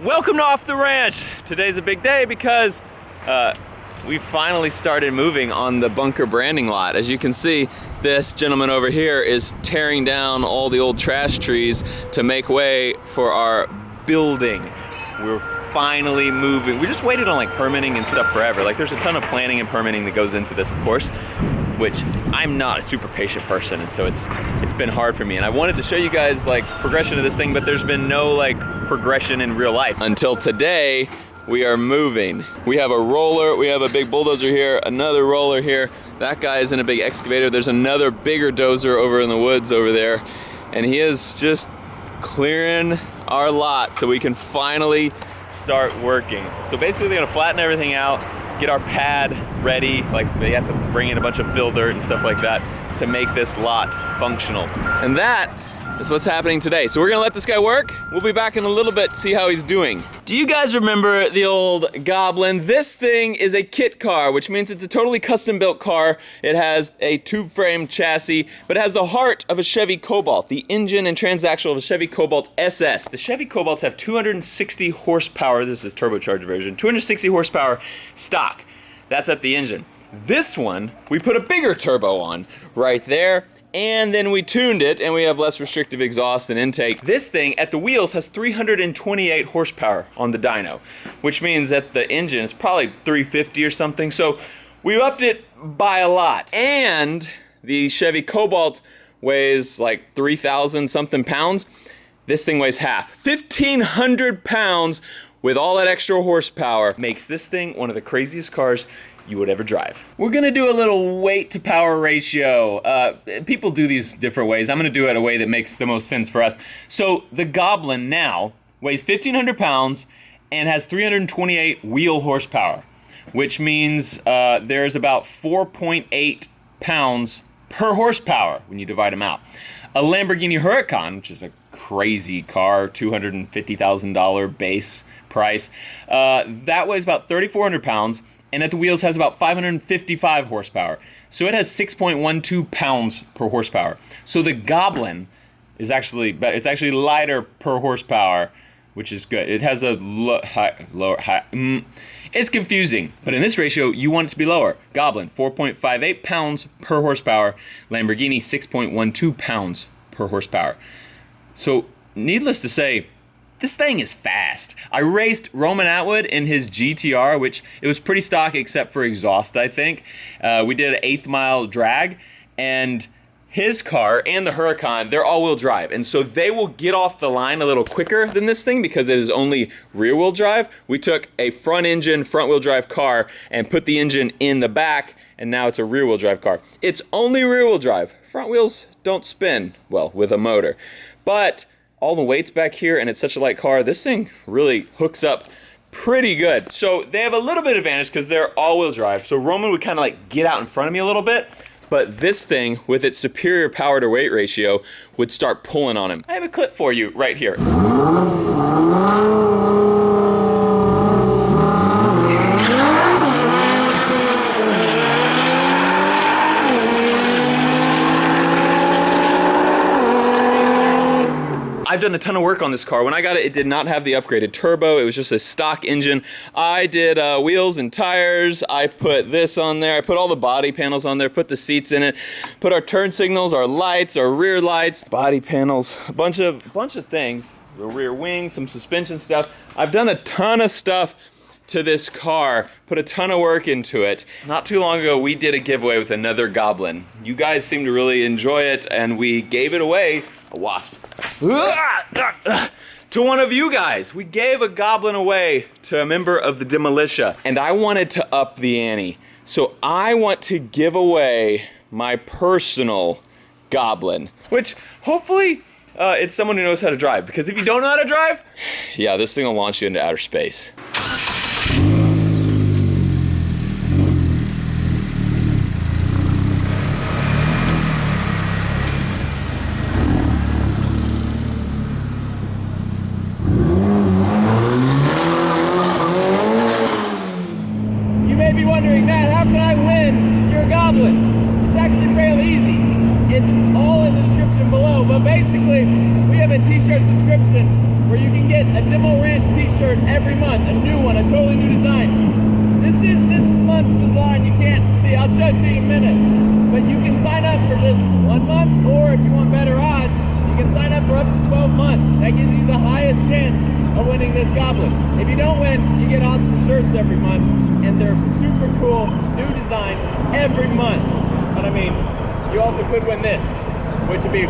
Welcome to Off the Ranch. Today's a big day because we finally started moving on the bunker branding lot. As you can see, this gentleman over here is tearing down all the old trash trees to make way for our building. We're finally moving. We just waited on like permitting and stuff forever. Like there's a ton of planning and permitting that goes into this, of course, which I'm not a super patient person, and so it's been hard for me. And I wanted to show you guys like progression of this thing, but there's been no like progression in real life until today. We are moving. We have a roller, we have a big bulldozer here, another roller here. That guy is in a big excavator. There's another bigger dozer over in the woods over there, and he is just clearing our lot so we can finally start working. So basically they're gonna flatten everything out, get our pad ready. Like they have to bring in a bunch of fill dirt and stuff like that to make this lot functional. And that is what's happening today. So we're gonna let this guy work. We'll be back in a little bit to see how he's doing. Do you guys remember the old Goblin? This thing is a kit car, which means it's a totally custom built car. It has a tube frame chassis, but it has the heart of a Chevy Cobalt, the engine and transaxle of a Chevy Cobalt SS. The Chevy Cobalts have 260 horsepower. This is turbocharged version, 260 horsepower stock. That's at the engine. This one, we put a bigger turbo on right there, and then we tuned it, and we have less restrictive exhaust and intake. This thing at the wheels has 328 horsepower on the dyno, which means that the engine is probably 350 or something. So we upped it by a lot. And the Chevy Cobalt weighs like 3,000 something pounds. This thing weighs half, 1,500 pounds with all that extra horsepower. Makes this thing one of the craziest cars you would ever drive. We're gonna do a little weight to power ratio. People do these different ways. I'm gonna do it a way that makes the most sense for us. So the Goblin now weighs 1,500 pounds and has 328 wheel horsepower, which means there's about 4.8 pounds per horsepower when you divide them out. A Lamborghini Huracan, which is a crazy car, $250,000 base price, that weighs about 3,400 pounds, and at the wheels has about 555 horsepower. So it has 6.12 pounds per horsepower. So the Goblin is actually better. It's actually lighter per horsepower, which is good. It has a lower. It's confusing, but in this ratio, you want it to be lower. Goblin, 4.58 pounds per horsepower. Lamborghini, 6.12 pounds per horsepower. So needless to say, this thing is fast. I raced Roman Atwood in his GTR, which it was pretty stock except for exhaust, I think. We did an 1/8 mile drag, and his car and the Huracan, they're all-wheel drive. And so they will get off the line a little quicker than this thing because it is only rear-wheel drive. We took a front-engine, front-wheel drive car and put the engine in the back, and now it's a rear-wheel drive car. It's only rear-wheel drive. Front wheels don't spin, well, with a motor. But all the weight's back here, and it's such a light car, this thing really hooks up pretty good. So they have a little bit of advantage because they're all-wheel drive. So Roman would kind of like get out in front of me a little bit, but this thing, with its superior power to weight ratio, would start pulling on him. I have a clip for you right here. I've done a ton of work on this car. When I got it, it did not have the upgraded turbo. It was just a stock engine. I did wheels and tires. I put this on there. I put all the body panels on there, put the seats in it, put our turn signals, our lights, our rear lights, body panels, a bunch of things. The rear wing, some suspension stuff. I've done a ton of stuff to this car, put a ton of work into it. Not too long ago, we did a giveaway with another Goblin. You guys seem to really enjoy it, and we gave it away. A wasp. To one of you guys. We gave a Goblin away to a member of the Demolitia, and I wanted to up the ante. So I want to give away my personal Goblin, which hopefully it's someone who knows how to drive, because if you don't know how to drive, yeah, this thing will launch you into outer space. Wondering, Matt, how can I win your Goblin? It's actually real easy. It's all in the description below, but basically we have a t-shirt subscription where you can get get a Demo Ranch t-shirt every month, a new one, a totally new design. This is this month's design. You can't see, I'll show it to you in a minute. But you can sign up for just 1 month, or if you want better odds, you can sign up for up to 12 months. That gives you the highest chance of winning this Goblin. If you don't win, you get awesome shirts every month, and they're super cool, new design every month. But I mean, you also could win this, which would be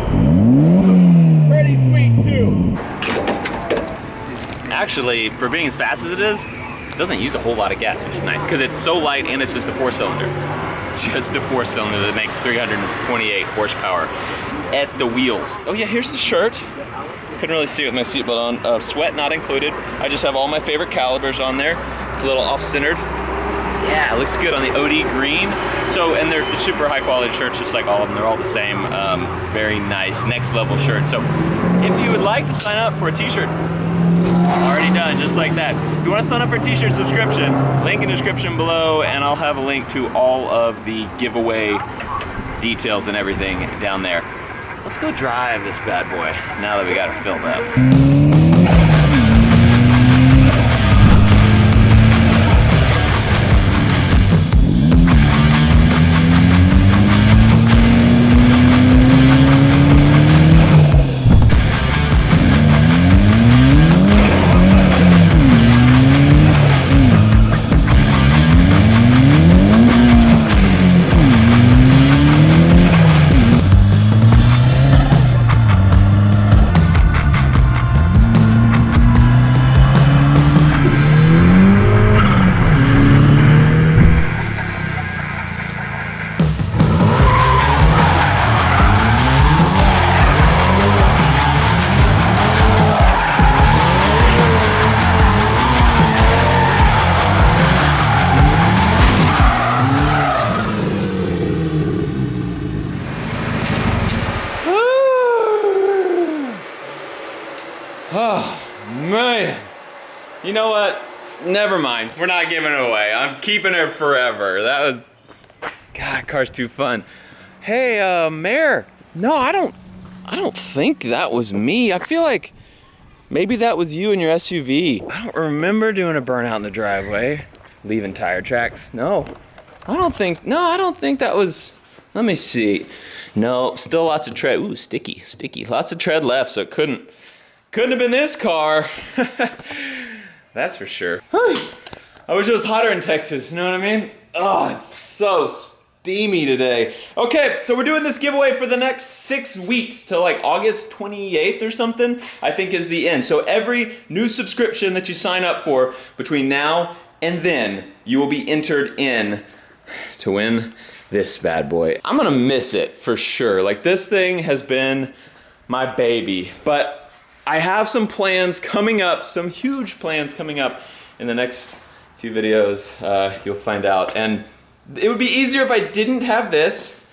pretty sweet too. Actually, for being as fast as it is, it doesn't use a whole lot of gas, which is nice, because it's so light and it's just a 4-cylinder. Just a 4-cylinder that makes 328 horsepower at the wheels. Oh yeah, here's the shirt. Couldn't really see it with my seatbelt on. Sweat not included. I just have all my favorite calibers on there. A little off-centered. Yeah, it looks good on the OD green. So, and they're super high quality shirts, just like all of them. They're all the same. Very nice, next level shirts. So, if you would like to sign up for a t-shirt, already done, just like that. If you want to sign up for a t-shirt subscription, link in the description below, and I'll have a link to all of the giveaway details and everything down there. Let's go drive this bad boy now that we got it filled up. Oh, man. You know what? Never mind. We're not giving it away. I'm keeping it forever. That was... God, car's too fun. Hey, Mayor. No, I don't think that was me. I feel like maybe that was you in your SUV. I don't remember doing a burnout in the driveway. Leaving tire tracks. No. I don't think that was... Let me see. No, still lots of tread. Ooh, sticky. Lots of tread left, so it couldn't have been this car. That's for sure. I wish it was hotter in Texas, you know what I mean? Oh, it's so steamy today. Okay, so we're doing this giveaway for the next 6 weeks till like August 28th or something, I think is the end. So every new subscription that you sign up for between now and then, you will be entered in to win this bad boy. I'm gonna miss it for sure. Like, this thing has been my baby, but I have some plans coming up, some huge plans coming up in the next few videos. You'll find out. And it would be easier if I didn't have this.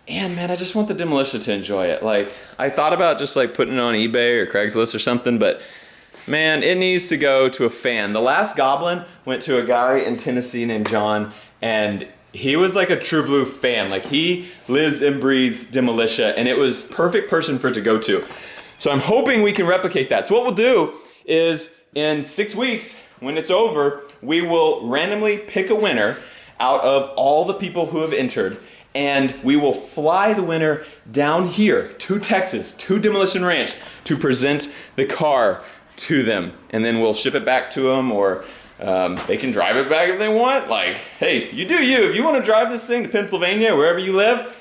And man, I just want the Demolition to enjoy it. Like, I thought about just like putting it on eBay or Craigslist or something, but man, it needs to go to a fan. The last Goblin went to a guy in Tennessee named John, and he was like a true blue fan. Like, he lives and breathes Demolition, and it was perfect person for it to go to. So I'm hoping we can replicate that. So what we'll do is in 6 weeks, when it's over, we will randomly pick a winner out of all the people who have entered, and we will fly the winner down here to Texas, to Demolition Ranch, to present the car to them. And then we'll ship it back to them, or they can drive it back if they want. Like, hey, you do you. If you want to drive this thing to Pennsylvania, wherever you live,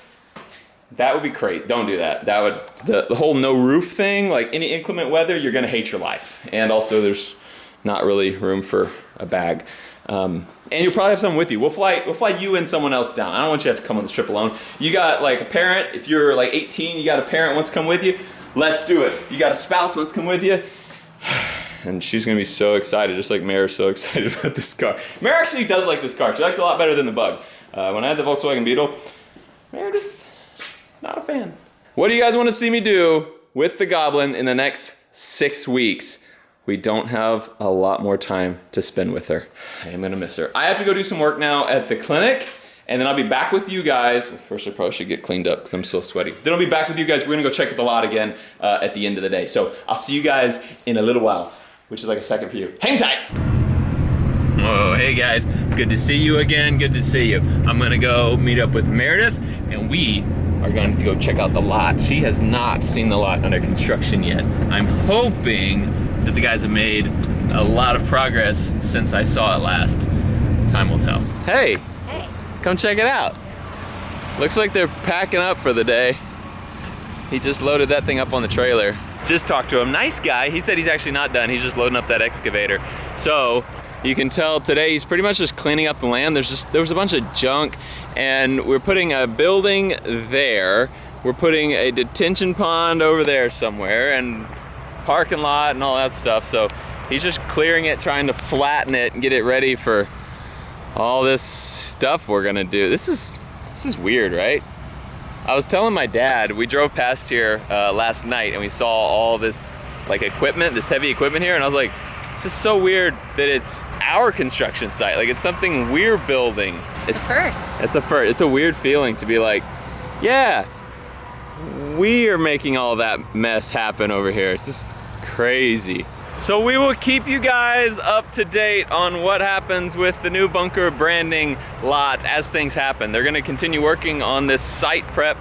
that would be great. Don't do that. That would, the whole no roof thing, like any inclement weather, you're gonna hate your life. And also there's not really room for a bag. And you'll probably have someone with you. We'll fly you and someone else down. I don't want you to have to come on this trip alone. You got like a parent, if you're like 18, you got a parent wants to come with you, let's do it. You got a spouse wants to come with you, and she's gonna be so excited, just like Mary's so excited about this car. Mary actually does like this car. She likes it a lot better than the Bug. When I had the Volkswagen Beetle, Meredith, not a fan. What do you guys want to see me do with the Goblin in the next 6 weeks? We don't have a lot more time to spend with her. I am gonna miss her. I have to go do some work now at the clinic, and then I'll be back with you guys. Well, first I probably should get cleaned up because I'm so sweaty. Then I'll be back with you guys. We're gonna go check the lot again at the end of the day. So I'll see you guys in a little while. which is like a second for you. Hang tight. Whoa, hey guys, good to see you again, good to see you. I'm gonna go meet up with Meredith, and we are going to go check out the lot. She has not seen the lot under construction yet. I'm hoping that the guys have made a lot of progress since I saw it last. Time will tell. Hey, Hey. come check it out. Looks like they're packing up for the day. He just loaded that thing up on the trailer. Just talked to him, nice guy. He said he's actually not done. He's just loading up that excavator. So you can tell today he's pretty much just cleaning up the land. There was a bunch of junk, and we're putting a building there. We're putting a detention pond over there somewhere, and parking lot and all that stuff. So he's just clearing it, trying to flatten it and get it ready for all this stuff we're gonna do. This is weird, right? I was telling my dad, we drove past here last night and we saw all this like equipment, this heavy equipment here, and I was like, this is so weird that it's our construction site. Like, it's something we're building. It's a first. It's a first. It's a weird feeling to be like, yeah, we are making all that mess happen over here. It's just crazy. So we will keep you guys up to date on what happens with the new bunker branding lot as things happen. They're gonna continue working on this site prep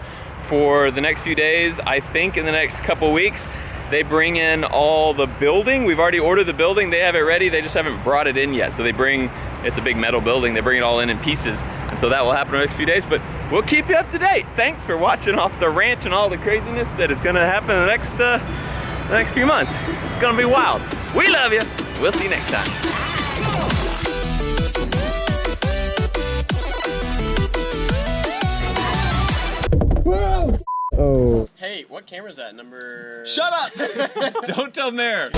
for the next few days. I think in the next couple weeks, they bring in all the building. We've already ordered the building. They have it ready. They just haven't brought it in yet. So it's a big metal building. They bring it all in pieces. And so that will happen in the next few days, but we'll keep you up to date. Thanks for watching Off the Ranch and all the craziness that is gonna happen in the next few months. It's gonna be wild. We love you. We'll see you next time. Oh. Hey, what camera is that? Number... Shut up! Don't tell Mayor.